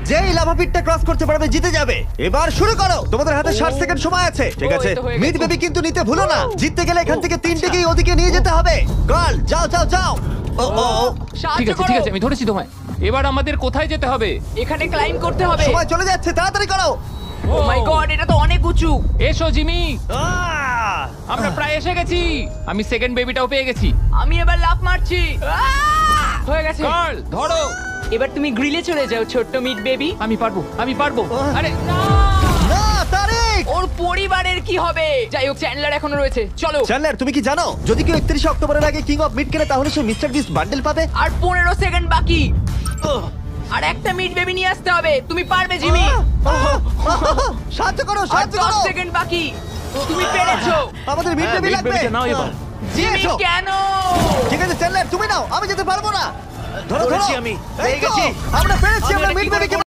যেই lava পিটটা cross করতে পারবে জিতে যাবে। এবার শুরু করো, তোমাদের হাতে 60 সেকেন্ড সময় আছে। ঠিক আছে, এই তো হয়ে মিড গেছে। বেবি কিন্তু নিতে ভুলো না। জিততে গেলে এখান থেকে তিনটেকেই ওদিকে নিয়ে যেতে হবে। গার্ল যাও যাও যাও। ও ও ও, সাহায্য করো। ঠিক আছে আমি ধরেছি তোমায়। এবার আমাদের কোথায় যেতে হবে? এখানে ক্লাইম করতে হবে। সময় চলে যাচ্ছে, তাড়াতাড়ি করো। ও মাই গড, এটা তো অনেক উঁচু। এসো জিমি, আহ! আমরা প্রায় এসে গেছি। আমি সেকেন্ড বেবিটাও পেয়ে গেছি। আমি এবার লাফ মারছি। হয়ে গেছে। গার্ল ধরো। এবার তুমি গ্রিলে চলে যাও ছোট্ট মিট বেবি। আমি পারবো। আরে না! না তারিক। ওর পরিবারের কি হবে? যাই হোক, চ্যান্ডলার এখনো রয়েছে। চলো। চ্যান্ডলার তুমি কি জানো যদি কেউ 31 অক্টোবরের আগে কিং অফ মিড কেনে তাহলে সে মিস্টার বিস্ট বান্ডেল পাবে? আর 15 সেকেন্ড বাকি। আর একটা মিট বেবি নিয়ে আসতে হবে। তুমি পারবে জিমি। সাহায্য করো, আর সাহায্য 10 করো। সেকেন্ড বাকি। তুমি পেরেছো। আমাদের মিড বেবি লাগবে। নাও এবার। জিমি এসো। কেন? ঠিক আছে চ্যান্ডলার তুমি নাও, আমি যেতে পারবো না। ধরো ধরো ধরেছি আমি, এই পেয়ে তো, গেছি। আমরা পেরেছি, আমি আমরা এটা মিড কি করে বেবিকে